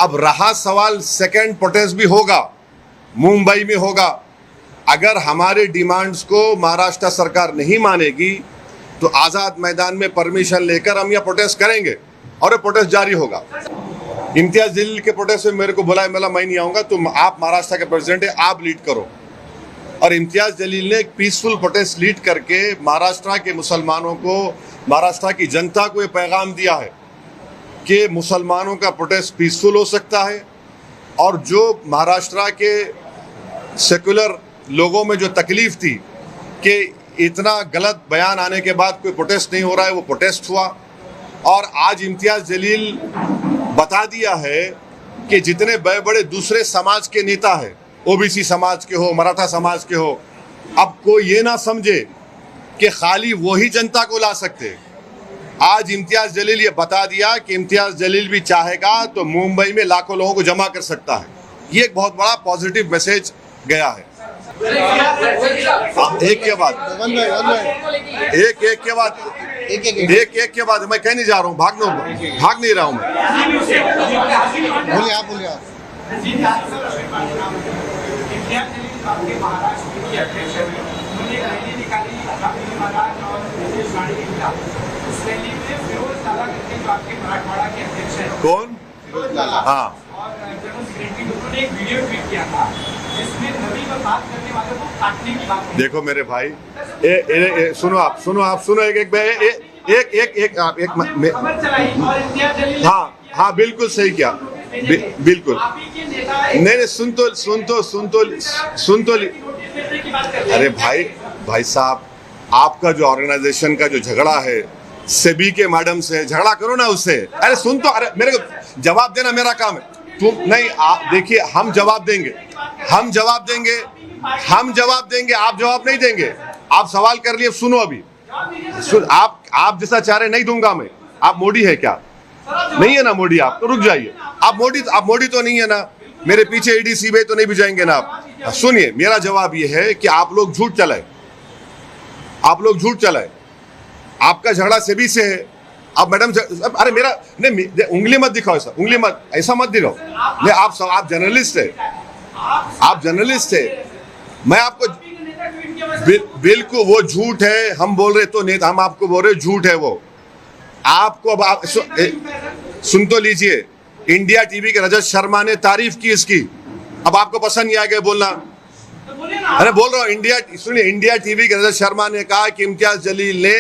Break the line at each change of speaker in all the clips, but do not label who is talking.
अब रहा सवाल, सेकेंड प्रोटेस्ट भी होगा, मुंबई में होगा। अगर हमारे डिमांड्स को महाराष्ट्र सरकार नहीं मानेगी तो आज़ाद मैदान में परमिशन लेकर हम यह प्रोटेस्ट करेंगे और ये प्रोटेस्ट जारी होगा। इम्तियाज जलील के प्रोटेस्ट में मेरे को बुलाया, मैं नहीं आऊँगा, तुम आप महाराष्ट्र के प्रेसिडेंट है, आप लीड करो। और इम्तियाज जलील ने एक पीसफुल प्रोटेस्ट लीड करके महाराष्ट्र के मुसलमानों को, महाराष्ट्र की जनता को ये पैगाम दिया है कि मुसलमानों का प्रोटेस्ट पीसफुल हो सकता है और जो महाराष्ट्र के सेकुलर लोगों में जो तकलीफ थी कि इतना गलत बयान आने के बाद कोई प्रोटेस्ट नहीं हो रहा है, वो प्रोटेस्ट हुआ। और आज इम्तियाज जलील बता दिया है कि जितने बड़े बड़े दूसरे समाज के नेता हैं, ओबीसी समाज के हो, मराठा समाज के हो, अब कोई ये ना समझे कि खाली वही जनता को ला सकते। आज इम्तियाज जलील ये बता दिया कि इम्तियाज जलील भी चाहेगा तो मुंबई में लाखों लोगों को जमा कर सकता है। ये एक बहुत बड़ा पॉजिटिव मैसेज गया है। एक के बाद एक के बाद मैं कह नहीं जा रहा हूँ, भाग नहीं रहा हूँ मैं।
बोलिए आप, बोलिए आप।
कौन? हाँ, देखो मेरे भाई, सुनो एक हाँ बिल्कुल सही किया, बिल्कुल नहीं, सुन तो अरे भाई साहब, आपका जो ऑर्गेनाइजेशन का जो झगड़ा है सेबी के मैडम से, झगड़ा करो ना उससे। अरे सुन तो, अरे मेरे को जवाब देना मेरा काम है, तुम नहीं। आप देखिए, हम जवाब देंगे, आप जवाब नहीं देंगे। आप सवाल कर लिए, सुनो अभी आप जैसा चाह रहे नहीं दूंगा मैं। आप मोदी है क्या? नहीं है ना मोदी, आप तो रुक जाइए। आप मोदी तो नहीं है ना, मेरे पीछे ईडी सीबीआई तो नहीं भिजाएंगे ना आप। सुनिए, मेरा जवाब ये है कि आप लोग झूठ चलाए, आपका झगड़ा सेबी से है। अब मैडम, अरे मेरा नहीं, उंगली मत दिखाओ, ऐसा मत दिखाओ। नहीं, आप जर्नलिस्ट है, मैं आपको बिल्कुल, वो झूठ है। हम बोल रहे तो नहीं, हम आपको बोल रहे झूठ है वो। आपको अब आप सुन तो लीजिए, इंडिया टीवी के रजत शर्मा ने तारीफ की इसकी, अब आपको पसंद नहीं आ गया बोलना। अरे बोल रहा हूँ, इंडिया टीवी के रजत शर्मा ने कहा कि इम्तियाज जलील ने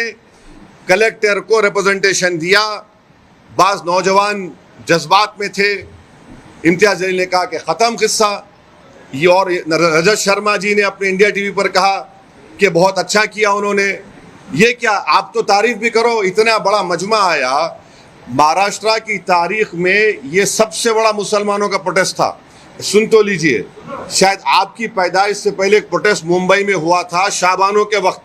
कलेक्टर को रिप्रेजेंटेशन दिया, बाज नौजवान जज्बात में थे। इम्तियाज जलील ने कहा कि ख़त्म किस्सा ये, और रजत शर्मा जी ने अपने इंडिया टीवी पर कहा कि बहुत अच्छा किया उन्होंने। ये क्या, आप तो तारीफ भी करो। इतना बड़ा मजमा आया, महाराष्ट्र की तारीख में ये सबसे बड़ा मुसलमानों का प्रोटेस्ट था। सुन तो लीजिए, शायद आपकी पैदाइश से पहले एक प्रोटेस्ट मुंबई में हुआ था शाबानों के वक्त,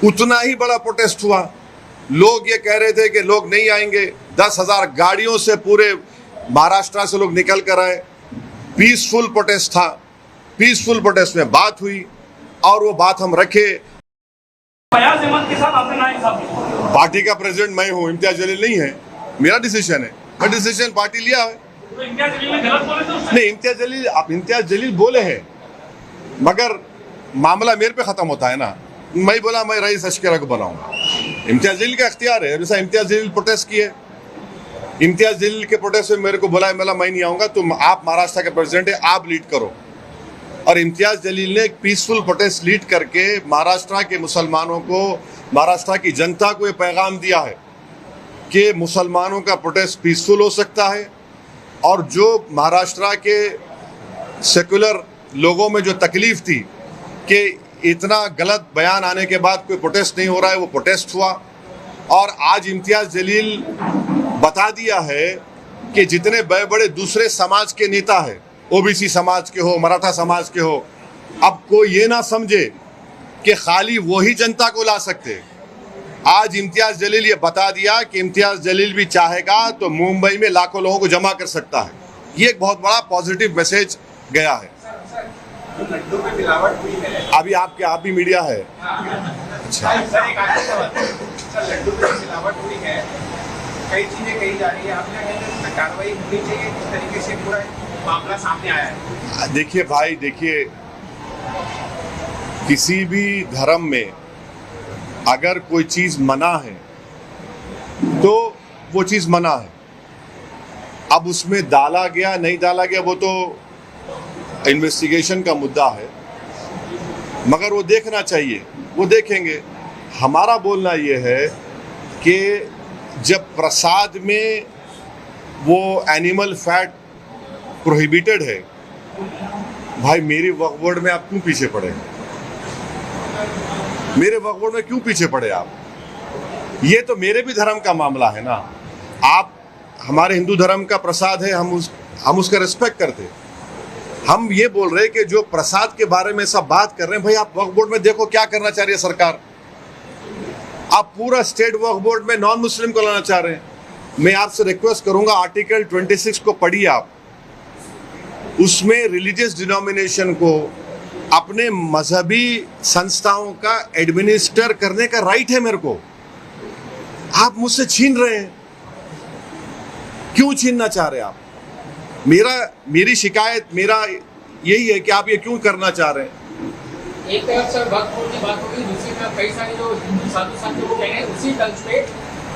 उतना ही बड़ा प्रोटेस्ट हुआ। लोग ये कह रहे थे कि लोग नहीं आएंगे, 10,000 गाड़ियों से पूरे महाराष्ट्र से लोग निकल कर आए। पीसफुल प्रोटेस्ट था, पीसफुल प्रोटेस्ट में बात हुई और वो बात हम रखे। पार्टी का प्रेसिडेंट मैं हूँ, इम्तियाज जलील नहीं है। मेरा डिसीजन है, मैं डिसीजन पार्टी लिया है। नहीं, इम्तियाज जलील बोले हैं, मगर मामला मेरे पे खत्म होता है ना। मैं बोला मैं रईस अशकरा को बनाऊंगा, इम्तियाज जलील का इख्तियार है। जैसा इम्तियाज जलील प्रोटेस्ट किए, इम्तियाज जलील के प्रोटेस्ट में मेरे को बुलाया, मैं नहीं आऊँगा, तुम आप महाराष्ट्र के प्रेसिडेंट है, आप लीड करो। और इम्तियाज जलील ने एक पीसफुल प्रोटेस्ट लीड करके महाराष्ट्र के मुसलमानों को, महाराष्ट्र की जनता को ये पैगाम दिया है कि मुसलमानों का प्रोटेस्ट पीसफुल हो सकता है और जो महाराष्ट्र के सेकुलर लोगों में जो तकलीफ थी कि इतना गलत बयान आने के बाद कोई प्रोटेस्ट नहीं हो रहा है, वो प्रोटेस्ट हुआ। और आज इम्तियाज जलील बता दिया है कि जितने बड़े बड़े दूसरे समाज के नेता हैं, ओबीसी समाज के हो, मराठा समाज के हो, अब कोई ये ना समझे कि खाली वही जनता को ला सकते। आज इम्तियाज जलील ये बता दिया कि इम्तियाज जलील भी चाहेगा तो मुंबई में लाखों लोगों को जमा कर सकता है। ये एक बहुत बड़ा पॉजिटिव मैसेज गया है। अभी आप भी मीडिया है। अच्छा,
लड्डू में मिलावट हुई है, कई चीजें कही जा रही है, आपने कार्रवाई होनी चाहिए, किस तरीके से पूरा मामला सामने आया है?
देखिए भाई, देखिए, किसी भी धर्म में अगर कोई चीज मना है तो वो चीज मना है। अब उसमें डाला गया नहीं डाला गया वो तो इन्वेस्टिगेशन का मुद्दा है, मगर वो देखना चाहिए, वो देखेंगे। हमारा बोलना ये है कि जब प्रसाद में वो एनिमल फैट प्रोहिबिटेड है, भाई मेरे वक्फ बोर्ड में आप क्यों पीछे पड़े? मेरे वक्फ बोर्ड में क्यों पीछे पड़े आप? ये तो मेरे भी धर्म का मामला है ना। आप हमारे हिंदू धर्म का प्रसाद है, हम उसका रिस्पेक्ट करते। हम ये बोल रहे हैं कि जो प्रसाद के बारे में सब बात कर रहे हैं, भाई आप वक्फ बोर्ड में देखो क्या करना चाह रही है सरकार। आप पूरा स्टेट वक्फ बोर्ड में नॉन मुस्लिम को लाना चाह रहे हैं। मैं आपसे रिक्वेस्ट करूंगा, आर्टिकल 26 को पढ़िए आप। उसमें रिलीजियस डिनोमिनेशन को अपने मजहबी संस्थाओं का एडमिनिस्टर करने का राइट है मेरे को। आप मुझसे छीन रहे हैं, क्यों छीनना चाह रहे हैं आप? मेरी शिकायत मेरा यही है कि आप ये क्यों करना चाह रहे हैं?
एक तरफ सर वक्फ बोर्ड की बात होगी, दूसरी तरफ कई सारे जो हिंदू साधु संत लोग कह रहे हैं उसी तर्ज पे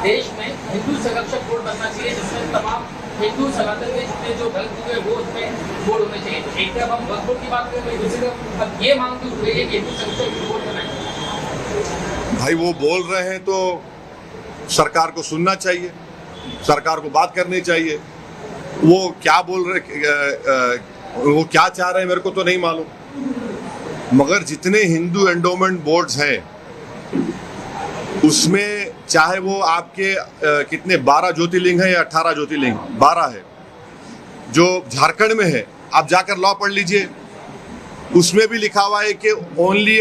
देश में हिंदू संरक्षक बोर्ड बनना चाहिए, जिसमें तमाम हिंदू सनातन के जितने जो ग्रंथ हुए वो उसमें बोर्ड होने चाहिए। एक तरफ हम वक्फ बोर्ड की बात कर रहे हैं, दूसरी तरफ अब ये मांग भी उठ रही है कि हिंदू संरक्षक बोर्ड बनाए।
भाई वो बोल रहे हैं तो सरकार को सुनना चाहिए, सरकार को बात करनी चाहिए। वो क्या बोल रहे, वो क्या चाह रहे हैं मेरे को तो नहीं मालूम, मगर जितने हिंदू एंडोमेंट बोर्ड्स हैं उसमें चाहे वो आपके कितने 12 ज्योतिर्लिंग है या 18 ज्योतिर्लिंग, 12 है जो झारखंड में है। आप जाकर लॉ पढ़ लीजिए, उसमें भी लिखा हुआ है कि only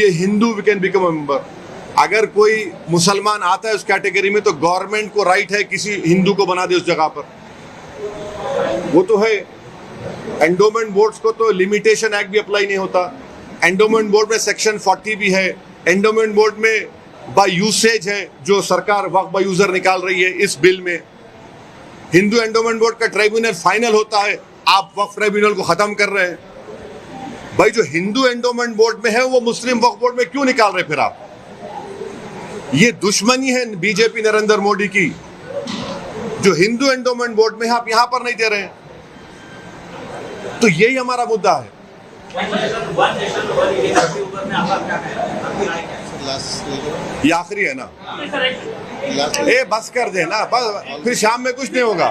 a Hindu we can become a member. अगर कोई मुसलमान आता है उस कैटेगरी में तो गवर्नमेंट को राइट है किसी हिंदू को बना दे उस जगह पर, वो तो है। एंडोमेंट बोर्ड्स को तो लिमिटेशन एक्ट भी अप्लाई नहीं होता। एंडोमेंट बोर्ड में सेक्शन 40 भी है। एंडोमेंट बोर्ड में बाय यूसेज है जो सरकार वक्फ बाय यूजर निकाल रही है इस बिल में। हिंदू एंडोमेंट बोर्ड का ट्राइब्यूनल फाइनल होता है, आप वक्फ ट्राइब्यूनल को खत्म कर रहे हैं। भाई जो हिंदू एंडोमेंट बोर्ड में है वो मुस्लिम वक्फ बोर्ड में क्यों निकाल रहे फिर आप? ये दुश्मनी है बीजेपी नरेंद्र मोदी की। जो हिंदू एंडोमेंट बोर्ड में है आप यहां पर नहीं दे रहे हैं, तो यही हमारा मुद्दा है। ये आखिरी है ना, ए बस कर दे ना, बस फिर शाम में कुछ नहीं होगा।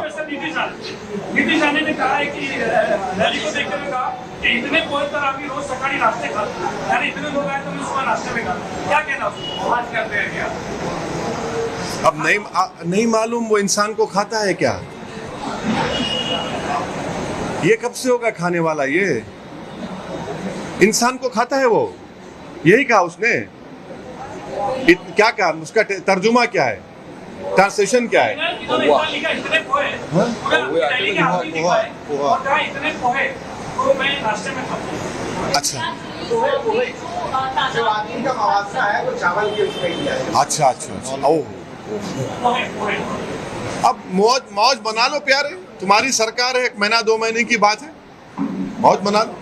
नीतीश राणे ने कहा है कि रैली को देखते हुए कहा कि इतने पोहे तर आम्ही रोज सकाळी नाश्ते खातो, यानी इतने लोग आए तो मैं सुबह नाश्ते में खाता। क्या कहना उसको आज करते हैं क्या?
अब नहीं मालूम वो इंसान को खाता है क्या? ये कब से होगा खाने वाला? ये इंसान को खाता है वो, यही कहा उसने। क्या कहा, उसका तर्जुमा क्या है, ट्रांसलेशन क्या है?
इतने पोहे तो मैं नाश्ते में खाता।
अच्छा
जो आदमी का मवासा है वो चावल की उसमें किया है।
अच्छा ओह, अब मौज बना लो प्यारे, तुम्हारी सरकार है, 1 महीना 2 महीने की बात है, मौज बना लो।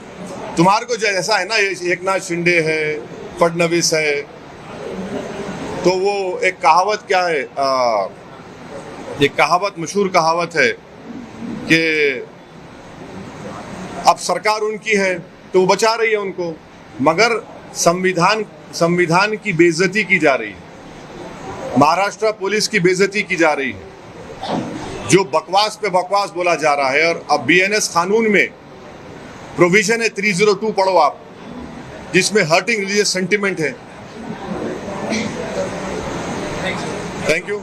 तुम्हारे को जैसा है ना, एकनाथ शिंदे है, फडणवीस है, तो वो एक कहावत क्या है, एक कहावत, मशहूर कहावत है कि अब सरकार उनकी है तो वो बचा रही है उनको, मगर संविधान की बेइज्जती की जा रही है, महाराष्ट्र पुलिस की बेइज्जती की जा रही है, जो बकवास पे बकवास बोला जा रहा है। और अब BNS कानून में प्रोविजन है 302, पढ़ो आप, जिसमें हर्टिंग रिलीजियस सेंटिमेंट है। Thank you.